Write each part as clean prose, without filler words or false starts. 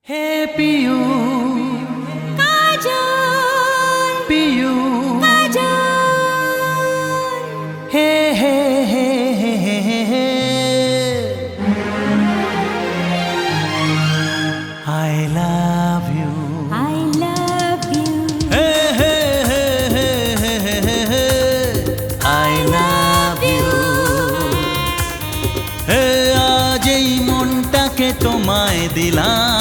Hey Piyu, Kajol, Piyu, Kajol. hey hey hey hey hey hey hey. I love you. I love you. Hey hey hey hey hey hey hey hey. I love you. Hey আজ এই মনটাকে তোমায় দিলাম,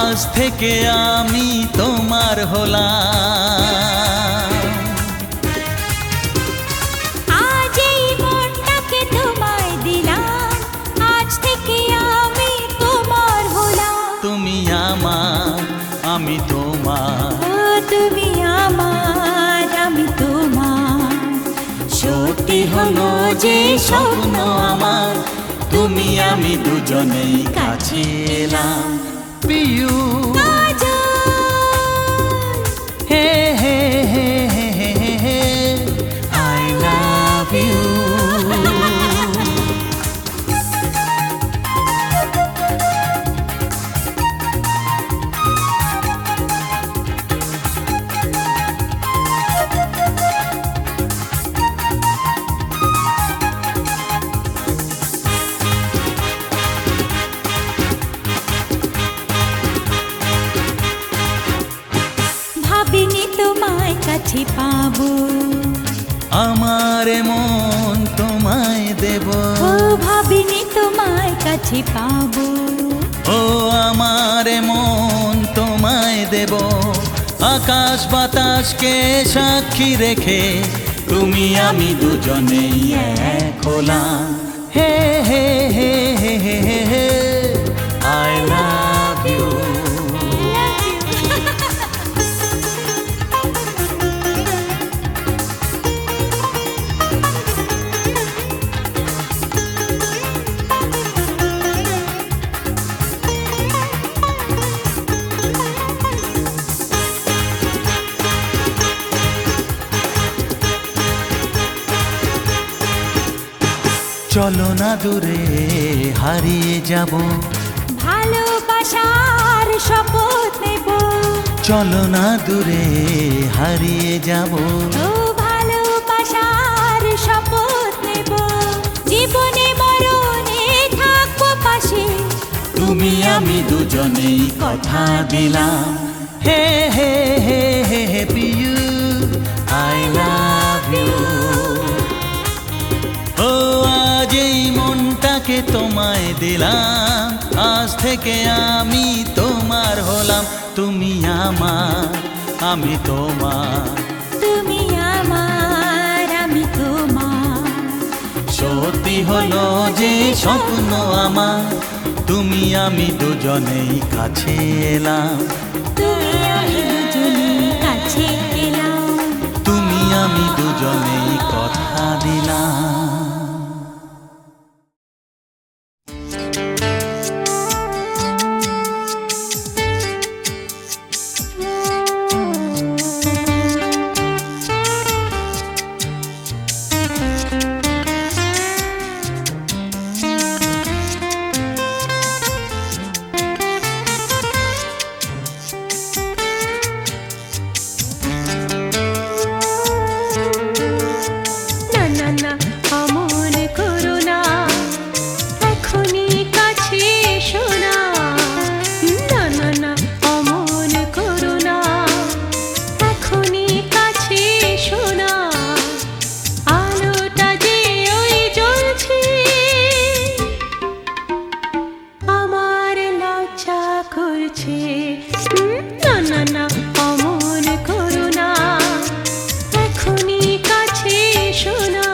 আজ থেকে আমি তোমার হলাম। আজ এই মনটাকে তোমায় দিলাম, আজ থেকে আমি তোমার হলাম। তুমি আমার, আমি তোমার। ও তুমি আমার, আমি তোমার। সত্যি হলো যে স্বপ্ন আমার, তুমি আমি দুজনেই কাছে এলাম। পিউ হে হে হে হে হে হে হে। I love you. ভাবিনি তোমায় কাছে পাবো, আমার মন তোমায় দেব। ও ভাবিনি তোমায় কাছে পাবো। ও আমার মন তোমায় দেব। আকাশ বাতাসকে সাক্ষী রেখে তুমি আমি দুজনেই এক হলাম। হে হে হে হে হে হে হে। I love you. চলো না দূরে হারিয়ে যাব, ভালোবাসার শপথ নেব। চলো না দূরে হারিয়ে যাব। ও ভালোবাসার শপথ নেব, জীবনে মরণে থাকবো পাশে। তুমি আমি দুজনেই কথা দিলাম। হে হে হে হে হে পিউ, I love you. ও আজ এই মনটাকে তোমায় দিলাম, আজ থেকে আমি তোমার হলাম। তুমি আমার, আমি তোমার। তুমি আমার, আমি তোমার। সত্যি হলো যে স্বপ্ন আমার, তুমি আমি দুজনেই কাছে এলাম। তুমি আমি দুজনে কাছে এলাম। তুমি আমি দুজনেই কথা দিলাম। না না না, অমন করো না, এখনই কাছে এসো না। না না না, অমন করো না, এখনই কাছে এসো না। আলোটা যে ওই জ্বলছে, আমার লজ্জা করছে। না না না, অমন করো না, এখনই কাছে এসো না।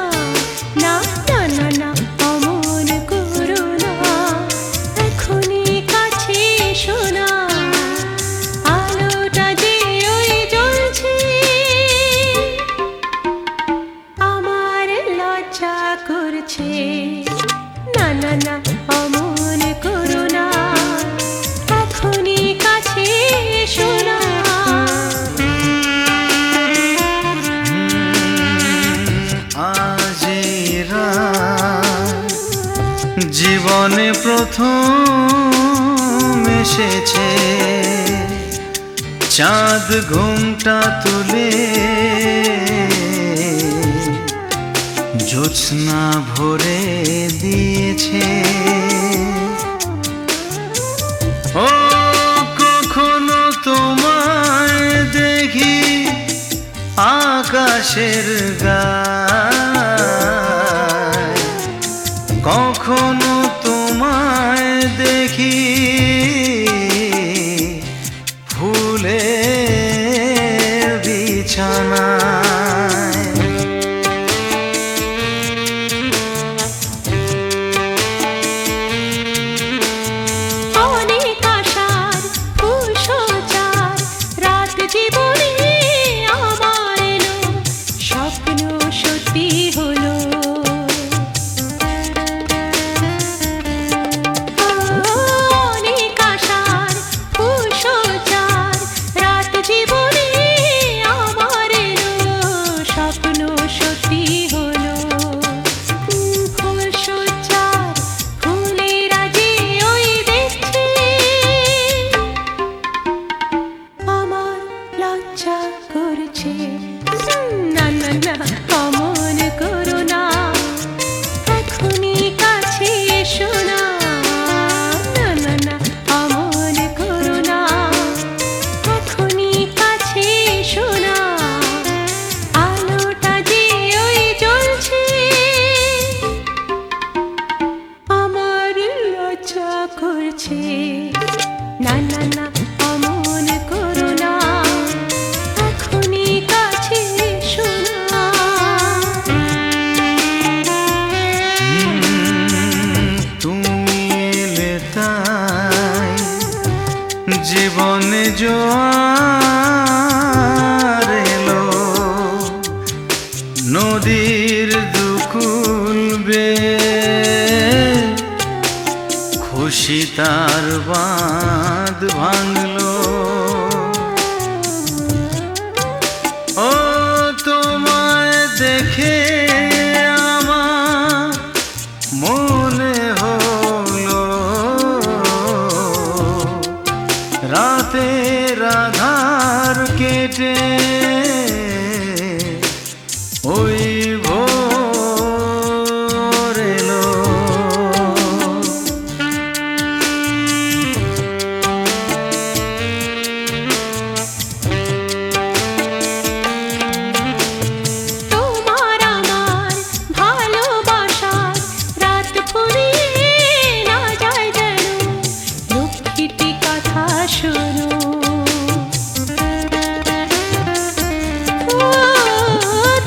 না না না না, অমন করো না, এখনই কাছে এসো না। আলোটা যে ওই জ্বলছে, আমার লজ্জা করছে। না না না, অমন করো না, এখনই কাছে এসো না। আজ এই রাত জীবন জীবনে প্রথম এসেছে চাঁদ ঘুমটা তুলে, জ্যোৎস্না ভরে দিয়েছে। ও কখনো তোমায় দেখি আকাশের গায়, কখনো তোমায় দেখি ফুলের বিছানায়। অনেক আশার কুশচার রাত জীবনে আমার এলো, স্বপ্ন সত্যি হলো। অনেক আশার কুশচার রাত জীবনে আমার এলো, স্বপ্ন সত্যি হলো। ফুল সজ্জার ফুলের আজে ওই দেখছি, আমার লজ্জা করছে। না না না অমন করো না, এখনই কাছে এসো না। না না না অমন করো না, এখনই কাছে এসো না। আলোটা যে ওই জ্বলছে, আমার লজ্জা করছে। না না না অমন করো না, এখনই কাছে এসো না। তুমি এলে তাই জীবনে জোয়ার এলো, নদীর দুকুল বেয়ে খুশি তার বাঁধ ভাঙলো। ও তোমায় দেখে আমার মনে হলো, রাতের আধার কেটে ওই ভোর এলো। তোমার আমার ভালোবাসার রাত ফুরিয়ে না যায় যেন, লক্ষ্মীটি কথা শোনো।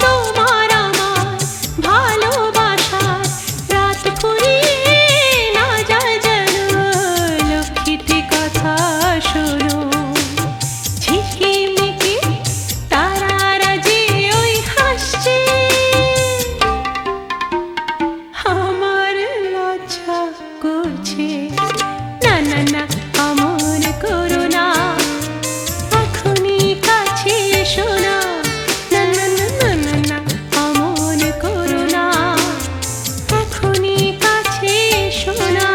তোমার আমার ভালোবাসার রাত ফুরিয়ে না যায় যেন, লক্ষ্মীটি কথা শোনো। ঝিকিমিকি তারারা যে ওই হাসছে, আমার লজ্জা করছে। না না না অমন করো না, এখনই কাছে এসো না। না না না না না না অমন করো না, এখনই কাছে এসো না।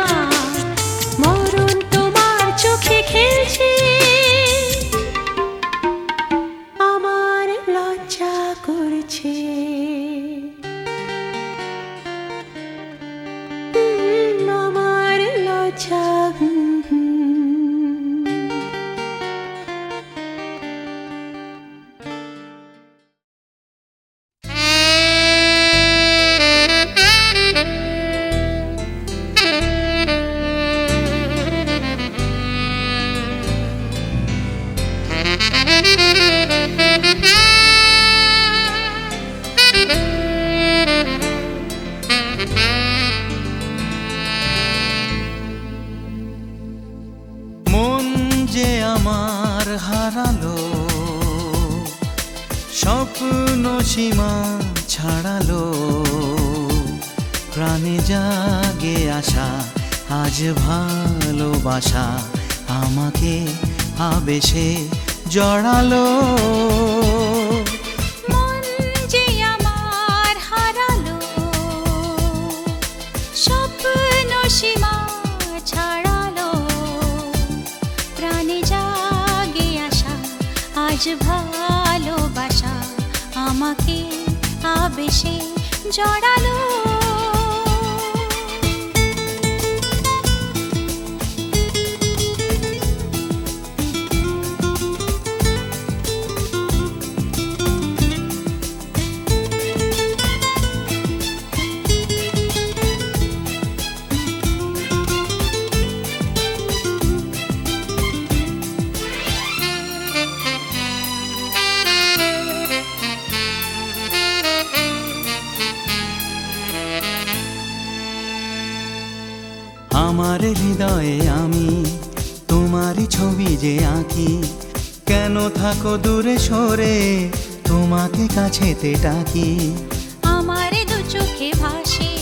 মরণ তোমার চোখে খেলছে, আমার লজ্জা করছে। আমার লজ্জা। মন যে আমার হারালো, স্বপ্ন সীমা ছাড়ালো, প্রাণে জাগে আশা, আজ ভালোবাসা আমাকে আবেশে জড়ালো। মন যে আমার হারালো, স্বপ্ন সীমা আবেশে জড়ালো। আমার হৃদয়ে আমি তোমারই ছবি যে আঁকি, কেন থাকো দূরে সরে তোমাকে কাছেতে ডাকি। আমার দু চোখে ভাসে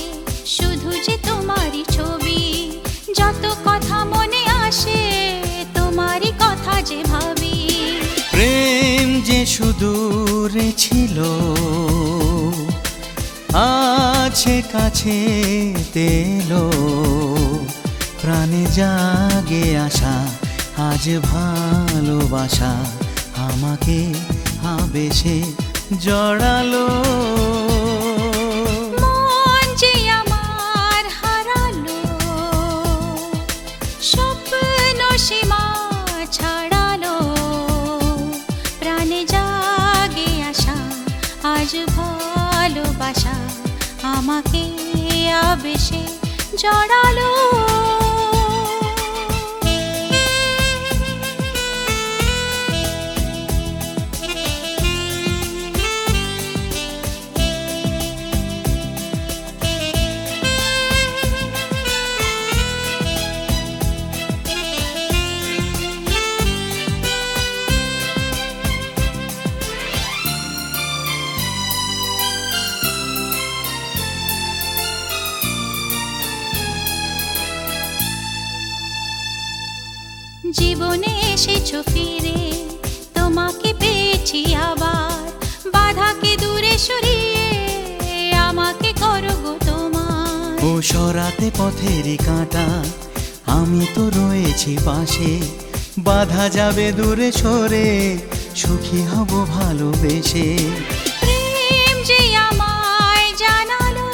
শুধু যে তোমারই ছবি, যত কথা মনে আসে তোমারই কথা যে ভাবি। প্রেম যে সুদূরে ছিল আছে কাছে তেলো, প্রাণে জাগে আশা আজ ভালোবাসা আমাকে আবেশে জড়ালো। মন যে আমার হারালো, স্বপ্ন সীমা ছাড়ালো, প্রাণে জাগে আশা আজ ভালোবাসা আমাকে আবেশে জড়ালো। জীবনে এসেছো ফিরে, তোমাকে পেয়েছি আবার, বাধাকে দূরে সরিয়ে আমাকে করো গো তোমার। ও সরাতে পথেরই কাঁটা আমি তো রয়েছি পাশে, বাধা যাবে দূরে সরে সুখী হব ভালোবেসে। প্রেম যে আমায় জানালো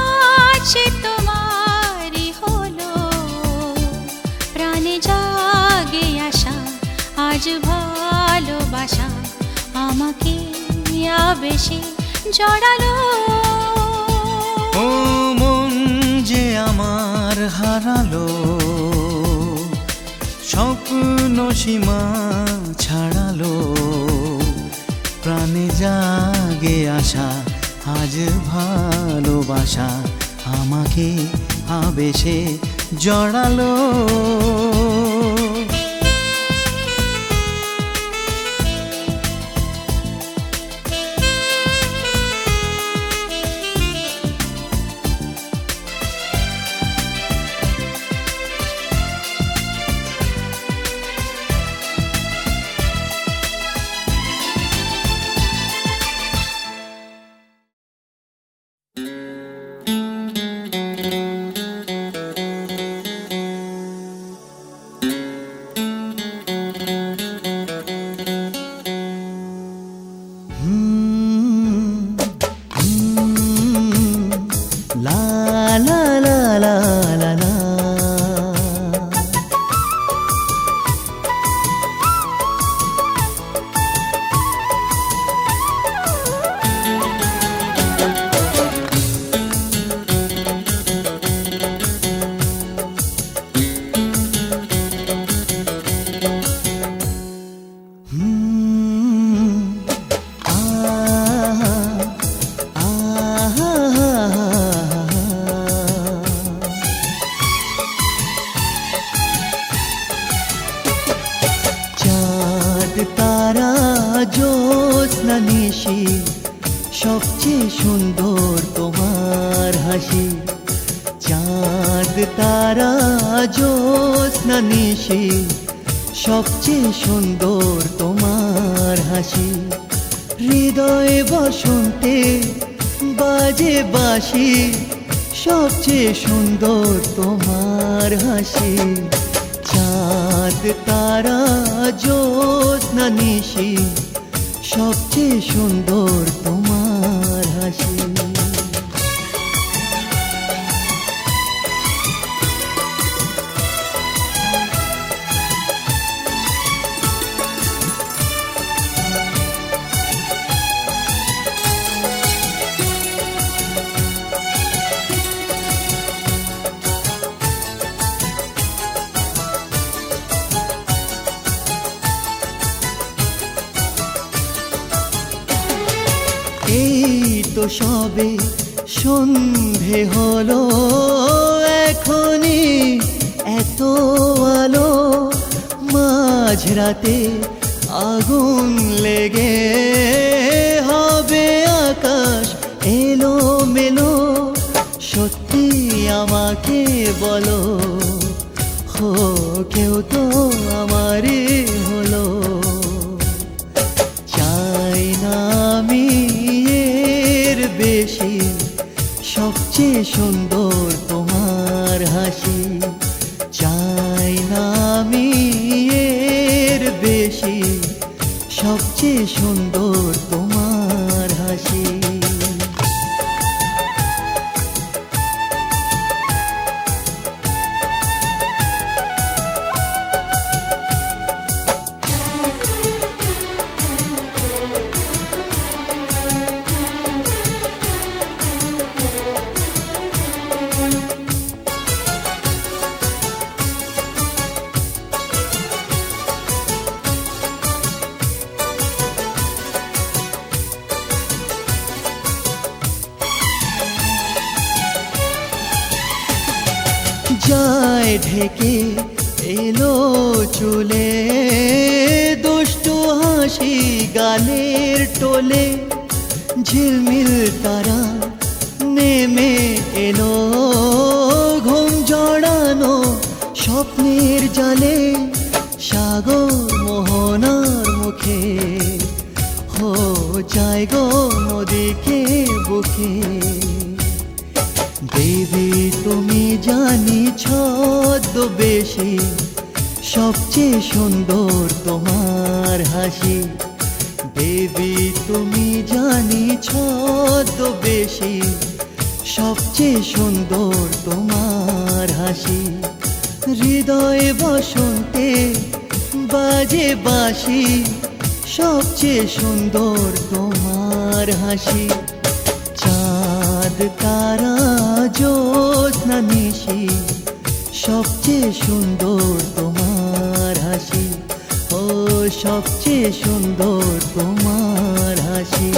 আজ সে তোমারই হলো, প্রাণে জাগে আশা আজ ভালোবাসা আমাকে আবেশে জড়ালো। ও মন যে আমার হারালো, স্বপ্ন সীমা ছাড়ালো, প্রাণে জাগে আশা আজ ভালোবাসা আমাকে আবেশে জড়ালো। জ্যোৎস্না নিশি সবচেয়ে সুন্দর তোমার হাসি, চাঁদ তারা জ্যোৎস্না নিশি সবচেয়ে সুন্দর তোমার হাসি। হৃদয়ে বসন্তে বাজে বাঁশি সবচেয়ে সুন্দর তোমার হাসি, চাঁদ তারা জ্যোৎস্না নিশি সবচেয়ে সুন্দর তোমার হাসি। এই তো সবে সন্ধে হলো, এখনই এত আলো, মাঝরাতে আগুন লেগে হবে আকাশ এলো মেলো। সত্যি আমাকে বলো, হো কেউ তো আমারই হলো। চাই না আমি এর বেশি, সবচেয়ে সুন্দর তোমার হাসি। চাই না আমি এর বেশি, সবচেয়ে সুন্দর তোমার হাসি। যায় ঢেকে এলো চুলে, দুষ্টু হাসি গালের টোলে। ঝিলমিল তারা নেমে এলো, ঘুম জড়ানো স্বপ্নের জালে। সাগর মোহনার মুখে হো যায় গো নদীকে বুকে। দেবী তুমি জানি ছদ্মবেশী, সবচেয়ে সুন্দর তোমার হাসি। দেবী তুমি জানি ছদ্মবেশী, সবচেয়ে সুন্দর তোমার হাসি। হৃদয়ে বসন্তে বাজে বাঁশি, সবচেয়ে সুন্দর তোমার হাসি। চাঁদ তারা জ্যোৎস্না নিশি, সবচেয়ে সুন্দর তোমার হাসি। ও সবচেয়ে সুন্দর তোমার হাসি।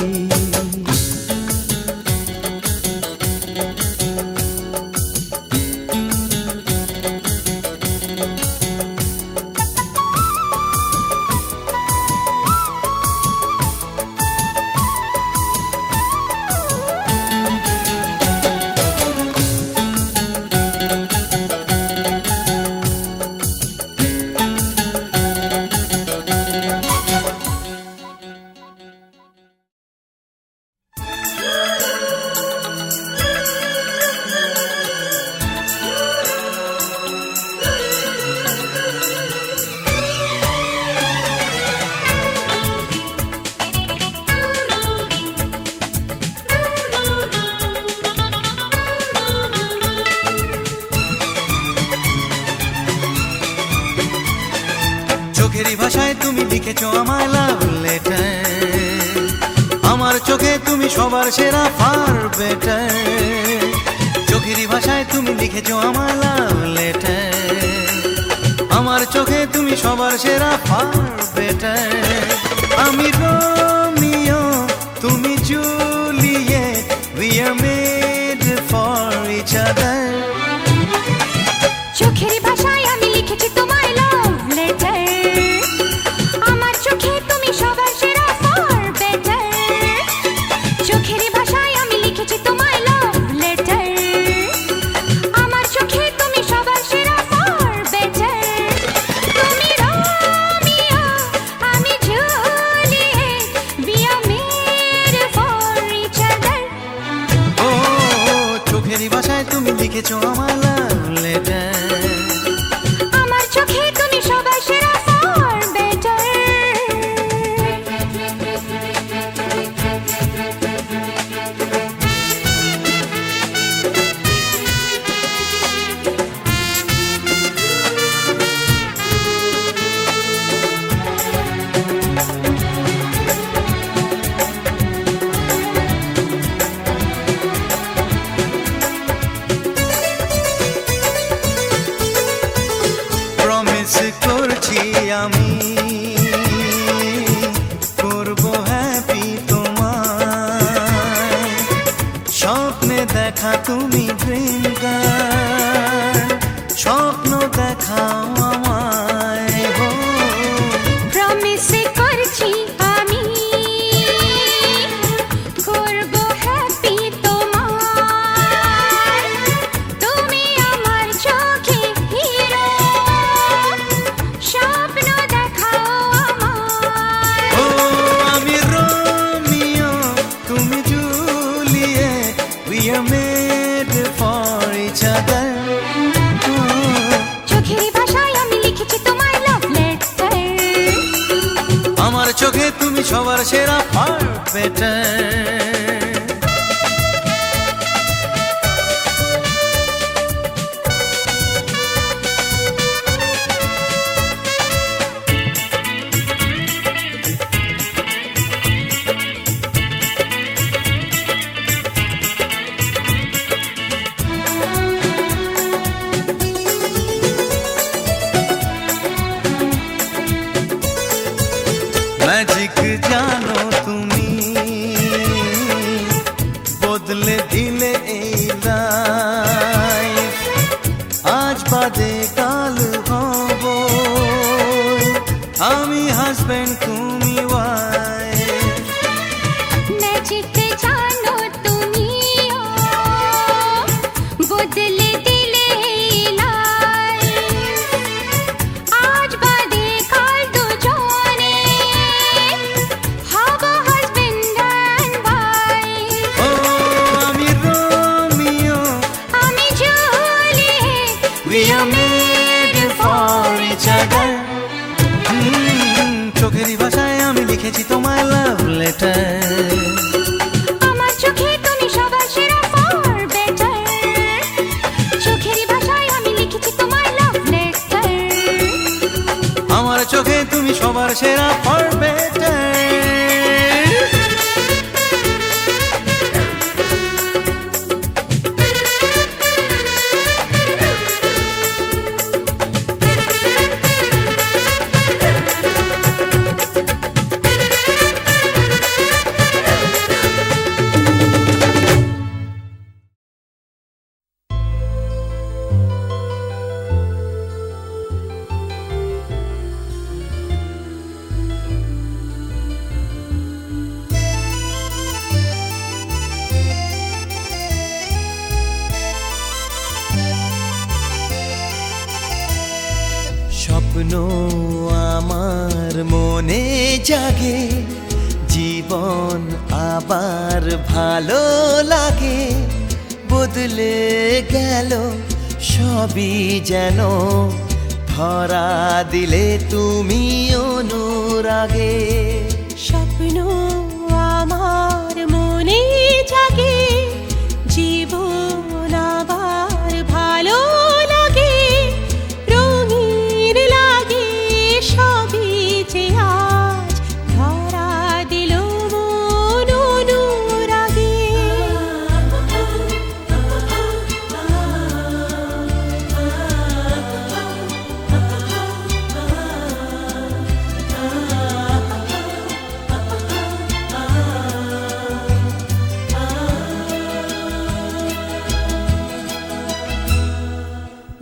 চোখেরই ভাষায় তুমি লিখেছো আমায় লাভ লেটার, আমার চোখে তুমি সবার সেরা ফার বেটার। চোখেরই ভাষায় তুমি লিখেছো আমায় লাভ লেটার, আমার চোখে তুমি সবার সেরা ফার বেটার। আমি রোমিও তুমি Juliet, we are made for each other। চোখের ভাষায় আমি লিখেছি তোমায় লাভ লেটার, আমার চোখে তুমি সবার সেরা ফর বেটার। চোখের ভাষায় আমি লিখেছি তোমায় লাভ লেটার, আমার চোখে তুমি সবার সেরা ফর বেটার। তুমি রোমিও আমি Juliet, we are made for each other। ও চোখেরই ভাষায় তুমি লিখেছো করেছি আমি করব হ্যাপি তোমায়, স্বপ্নে দেখা তুমি ড্রিম গার্ল, স্বপ্ন দেখাও আমায় গো। প্রমিস করছি আমি করব হ্যাপি তোমায়, তুমি আমার চোখে হিরো, স্বপ্ন দেখাও আমায়। ও আমি রোমিও তুমি Juliet, we are made for each other। চোখের ভাষায় আমি লিখেছি তোমায় লাভ লেটার, আমার চোখে তুমি সবার সেরা ফার বেটার। ম্যাজিক জানো তুমি, বদলে দিলে এই লাইফ, আজ বাদে কাল হব আমি হাজবেন্ড তুমি ওয়াইফ। ম্যাজিক জানো তুমি, বদলে দিলে লাইফ, আজ বাদে কাল দুজনে হব হাজবেন্ড অ্যান্ড ওয়াইফ। ও আমি রোমিও আমি Juliet, we are made for each other। চোখেরই ভাষায় আমি লিখেছি তোমায় লাভ লেটার, আমার চোখে তুমি সবার সেরা ফর বেটার। চোখের ভাষায় আমি লিখেছি তোমায় লাভ লেটার, আমার চোখে তুমি সবার সেরা ফর বেটার। স্বপ্ন আমার মনে জাগে, জীবন আবার ভালো লাগে, বদলে গেল সবই যেন, ধরা দিলে তুমি অনুরাগে। স্বপ্ন আমার মনে জাগে, জীবন আবার ভালো লাগে, রঙিন লাগে সবই যে আজ, ধরা দিল মন অনুরাগে।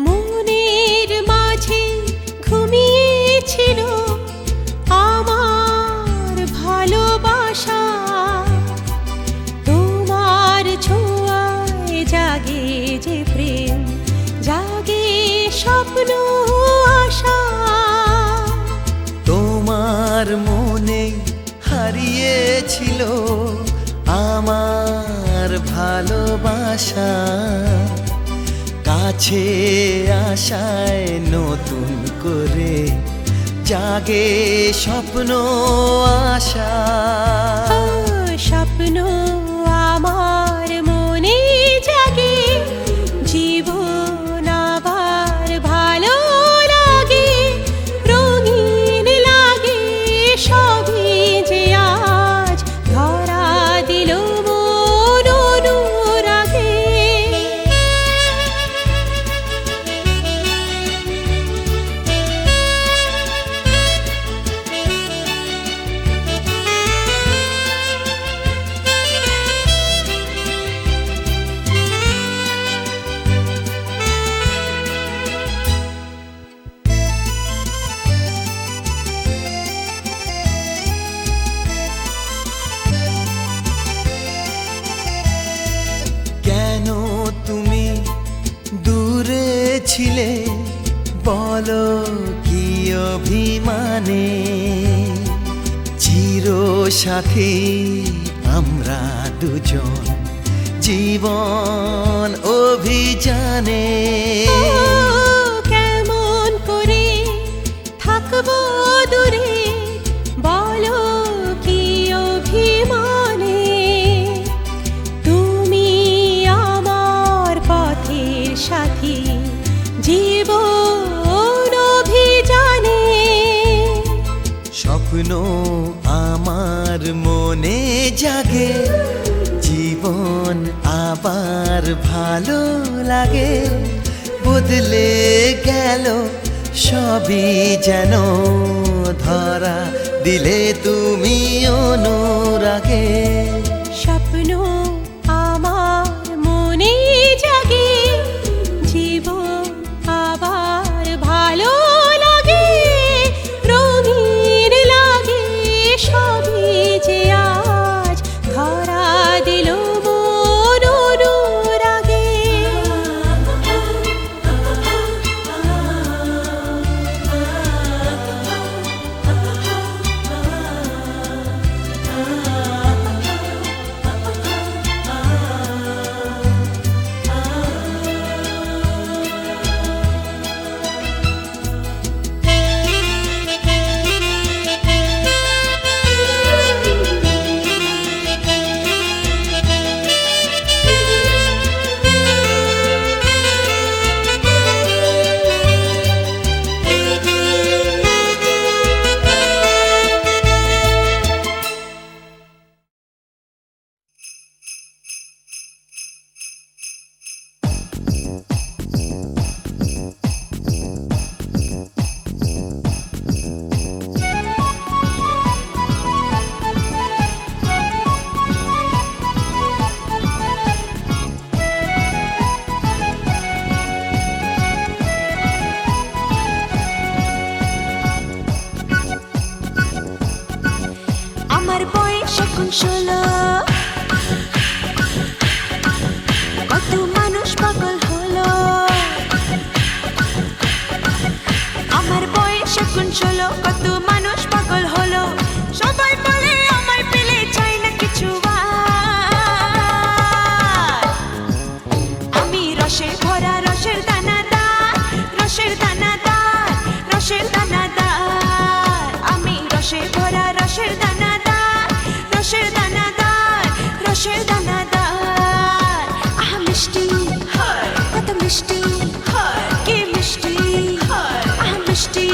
মনের মাঝে ঘুমিয়েছিল আমার ভালোবাসা, তোমার ছোঁয়ায় জাগে যে প্রেম, জাগে স্বপ্ন আশা। তোমার মনে হারিয়েছিল আমার ভালোবাসা, কাছে আশায় নতুন করে জাগে স্বপ্ন আশা। স্বপ্ন আমার মনে জাগে, জীবন আবার ভালো লাগে, রঙিন লাগে সবই যে আজ, ধরা দিল মন অনুরাগে। দূরে ছিলে বলো কি অভিমানে, চির সাথী আমরা দুজন জীবন অভিযানে। কেমন করে থাকবো দূরে বলো কি অভিমানে, তুমি আমার পথের সাথী জীবন অভিযানে। স্বপ্ন আমার মনে জাগে, জীবন আবার ভালো লাগে, বদলে গেল সবই যেন ধরা দিলে তুমি অনুরাগে। স্বপ্ন আমার মনে জাগে, জীবন আবার ভালো লাগে, রঙিন লাগে সবই যে আজ ধরা দিল মন অনুরাগে। আমার বয়স এখন 16, কত মানুষ পাগল হলো। আমার বয়স এখন 16, কত মানুষ পাগল হলো। সবাই বলে আমায় পেলে চাই না কিছু আর। আমি রসে ভরা রসের দানাদার, রসের দানাদার, রসের দানাদার। আমি রসে ভরা রসের দানাদার, রসের দানাদার, রসের দানাদার। আহা মিষ্টি কত মিষ্টি, কি মিষ্টি, আহা মিষ্টি।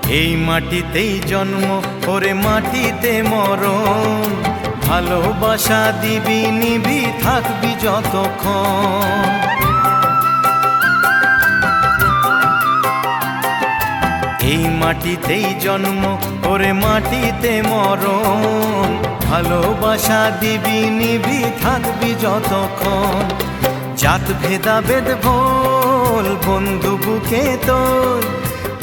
এই মাটিতেই জন্ম ওরে মাটিতে মরণ, ভালোবাসা দিবি নিবি থাকবি যতক্ষণ। এই মাটিতেই জন্ম ওরে মাটিতে মরণ, ভালোবাসা দিবি নিবি থাকবি যতক্ষণ। জাত ভেদাভেদ ভোল বন্ধু বুকে তোল,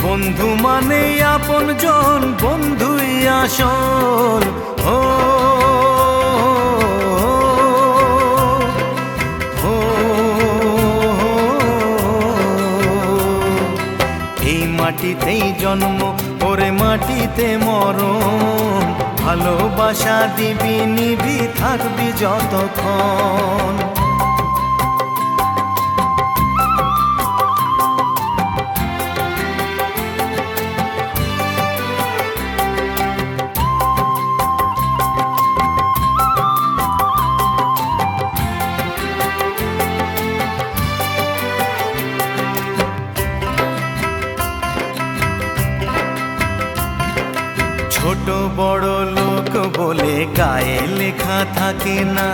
বন্ধু মানে আপন জন বন্ধুই আসল। ও এই মাটিতেই জন্ম ওরে মাটিতে মরণ, ভালোবাসা দিবি নিবি থাকবি যতক্ষণ। ছোট বড় লোক বলে গায়ে লেখা থাকে না,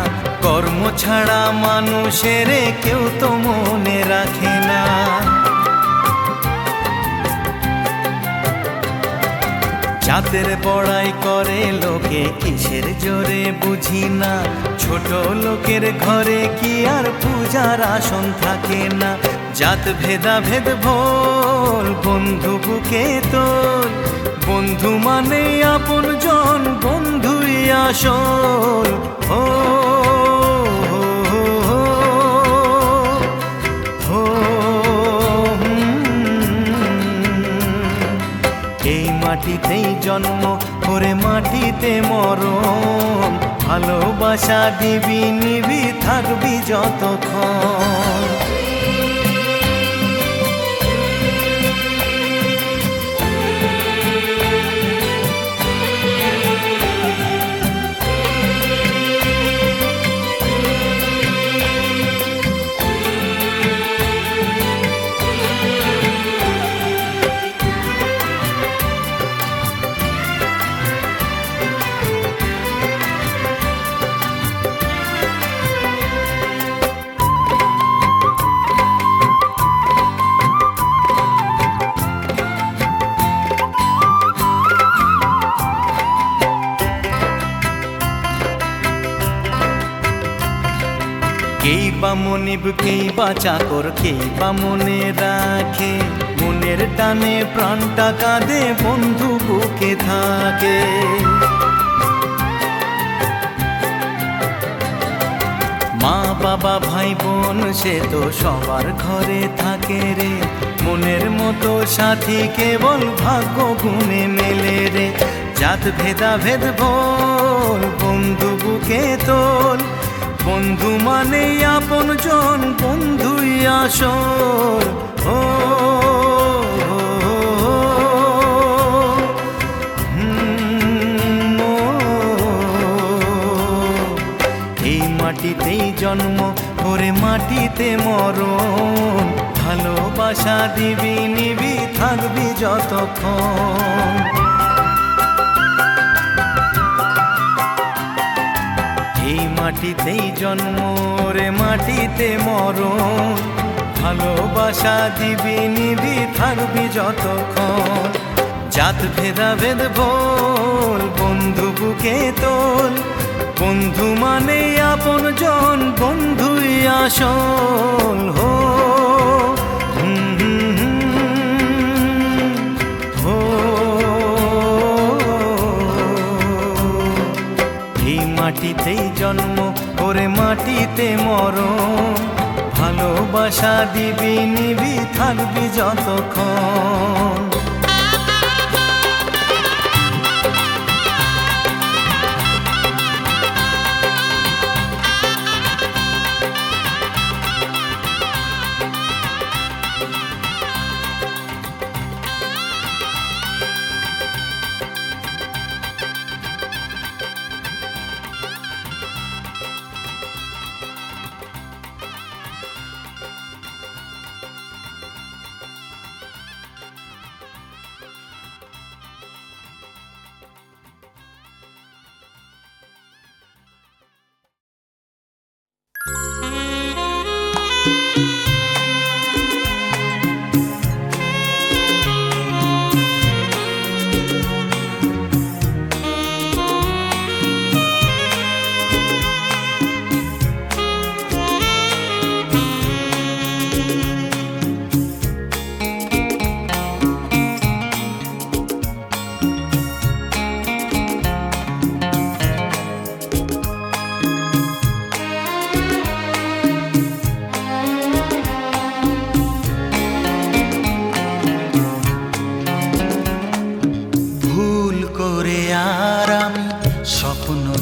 কর্ম ছাড়া মানুষের কেউ তো মনে রাখে না। জাতের বড়াই করে লোকে কিসের জোরে বুঝি না, ছোট লোকের ঘরে কি আর পূজার আসন থাকে না। জাত ভেদাভেদ ভোল বন্ধু বুকে তোল, বন্ধু মানে আপন জন বন্ধুই আসল। ও এই মাটিতেই জন্ম ওরে মাটিতে মরণ, ভালোবাসা দিবি নিবি থাকবি যতক্ষণ। কেই বা মনিব কেই বা চাকর কেই বা মনে রাখে, মনের টানে প্রাণটা কাঁদে বন্ধু বুকে থাকে। মা বাবা ভাই বোন সে তো সবার ঘরে থাকে রে, মনের মতো সাথী কেবল ভাগ্য গুণে মেলে রে। জাত ভেদাভেদ ভোল বন্ধু বুকে তোল, বন্ধু মানে আপন জন বন্ধুই আসল। ও এই মাটিতেই জন্ম ওরে মাটিতে মরণ, ভালোবাসা দিবি নিবি থাকবি যতক্ষণ। এই মাটিতেই জন্ম রে মাটিতে মরণ, ভালোবাসা দিবি নিবি থাকবি যতক্ষণ। জাত ভেদাভেদ ভোল বন্ধু বুকে তোল, বন্ধু মানে আপন জন বন্ধুই আসল। হো এই মাটিতেই জন্ম ওরে মাটিতে মরণ, ভালোবাসা দিবি নিবি থাকবি যতক্ষণ।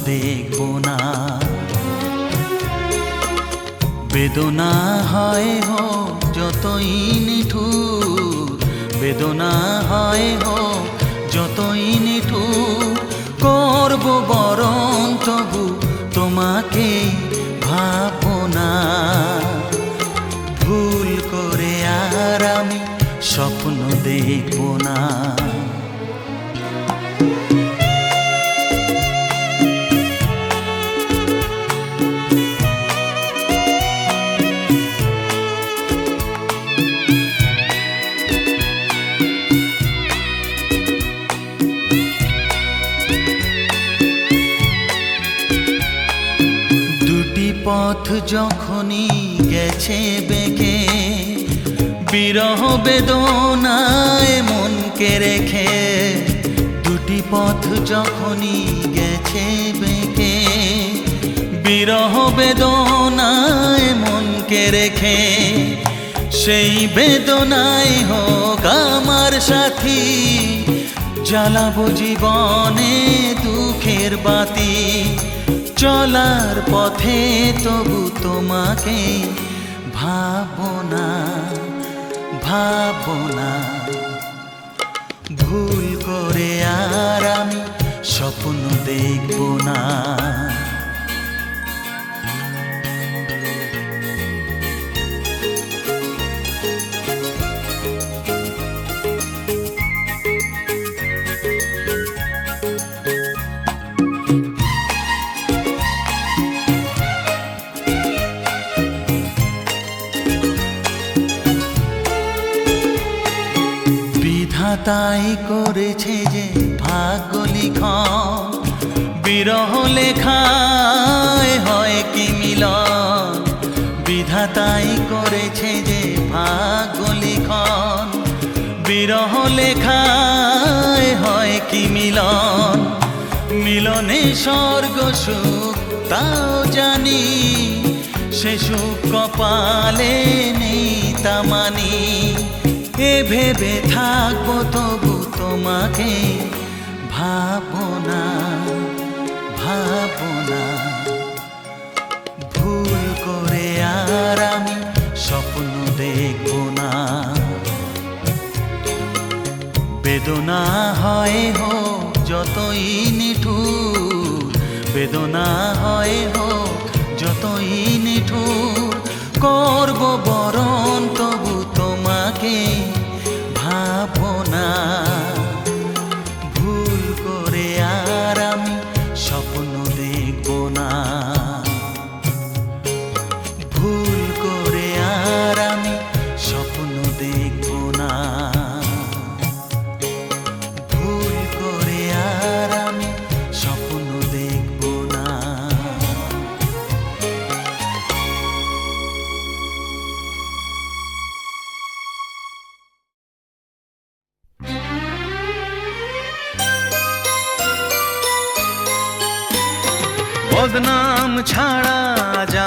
দেখব না। বেদনা হয় হোক যতই নিঠুর, বেদনা হয় হোক যতই নিঠুর, করব বরণ তবু তোমাকে ভাববো না। ভুল করে আর আমি স্বপ্ন দেখব না। পথ যখনই গেছে বেঁকে, বিরহ বেদনায় মনকে রেখে, দুটি পথ যখনই গেছে বেঁকে, বিরহ বেদনায় মনকে রেখে, সেই বেদনায় হোক আমার সাথী, জ্বালাবো জীবনে দুঃখের বাতি। চলার পথে তবু তোমাকে ভাববো না, ভাববো না। ভুল করে আর আমি স্বপ্ন দেখব না। তাই করেছে যে ভাগ্য লিখন, বিরহ লেখায় হয় কি মিলন। বিধাতাই করেছে যে ভাগ্য লিখন, বিরহ লেখায় হয় কি মিলন। মিলনে স্বর্গ সুখ তাও জানি, সে সুখ কপালে নেই তা মানি। এ ভেবে থাকবো তবু তোমাকে ভাববো না, ভাববো না। ভুল করে আর আমি স্বপ্ন দেখব না। বেদনা হয় হোক যতই নিঠুর, বেদনা হয় হোক যতই নিঠুর, করব বরণ তবু তোমাকে ভাববো না। ভুল করে আর আমি স্বপ্ন দেখব না। ভুল করে আর আমি স্বপ্ন দেখব না। ভুল করে আর আমি স্বপ্ন দেখব না। বদনাম ছাড়া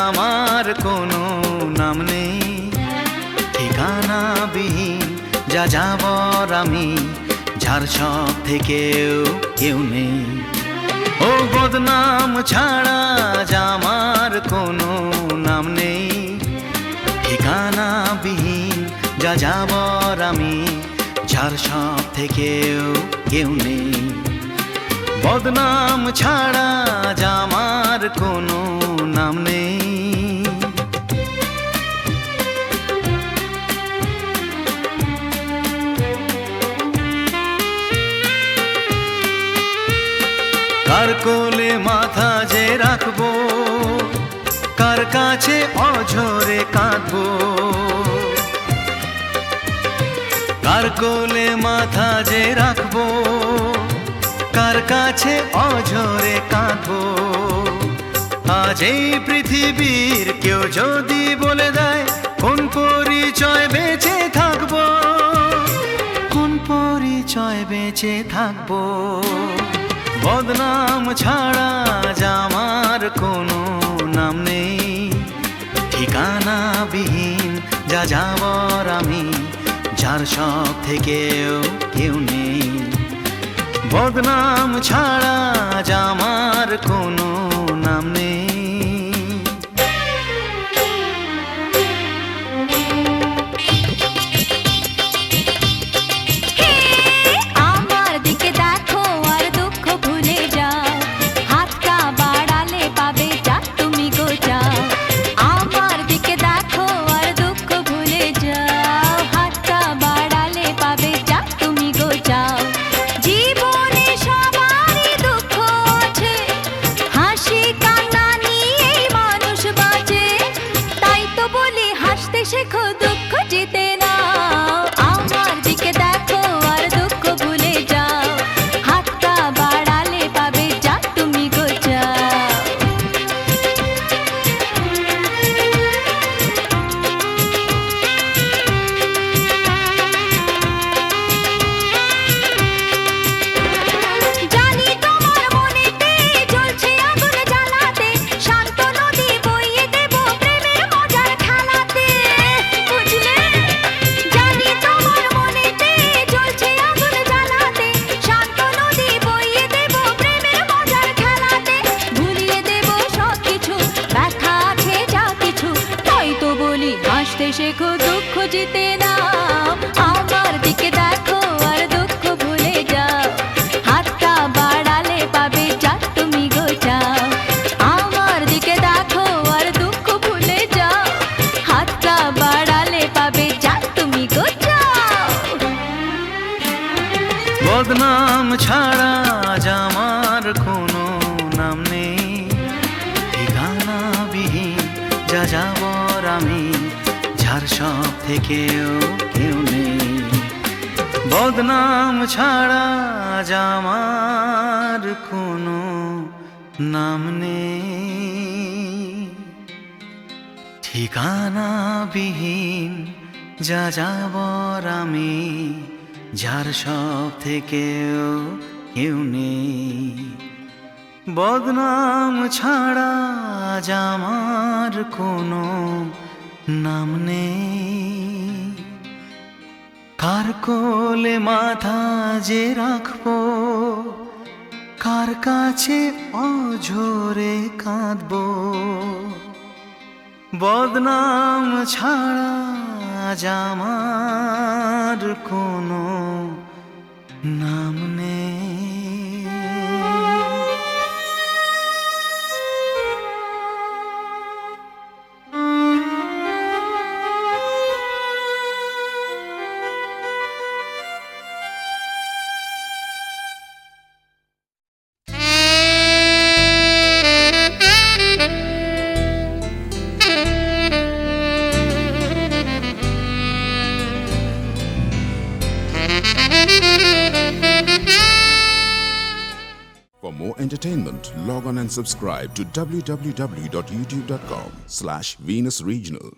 আমার কোনো নাম নেই, ঠিকানাবিহীন যা যাবর আমি, যার সব থেকেও কেউ নেই। ও বদনাম ছাড়া আমার কোনো নাম নেই, ঠিকানাবিহীন যা যাবর আমি, যার সব থেকেও কেউ নেই। বদনাম ছাড়া আমার কোনো নাম নেই। কার কোলে মাথা যে রাখবো, কার কাছে অঝরে কাঁদবো, কার কোলে মাথা যে রাখবো, কার কাছে অঝরে কাঁদবো। আজ এই পৃথিবীর কেউ যদি বলে দেয় কোন পরিচয় বেঁচে থাকবো, কোন পরিচয় বেঁচে থাকবো। বদনাম ছাড়া আমার কোনো নাম নেই, ঠিকানাবিহীন যা যাবর আমি, যার সব থেকেও কেউ নেই। বদনাম ছাড়া আমার কোনো বদনাম ছাড়া আজ আমার কোনো নাম নেই, ঠিকানাবিহীন যা যাবর আমি, যার সব থেকেও কেউ নেই। বদনাম ছাড়া আজ আমার কোনো নাম নেই, ঠিকানাবিহীন যা যাবর আমি, যার সব থেকেও কেউ নেই। বদনাম ছাড়া আজ আমার কোনো নাম নেই, কার কোলে মাথা যে রাখবো, কার কাছে অঝরে কাঁদবো। বদনাম ছাড়া আজ আমার কোনো নাম নেই। For more entertainment, log on and subscribe to www.youtube.com/Venus Regional.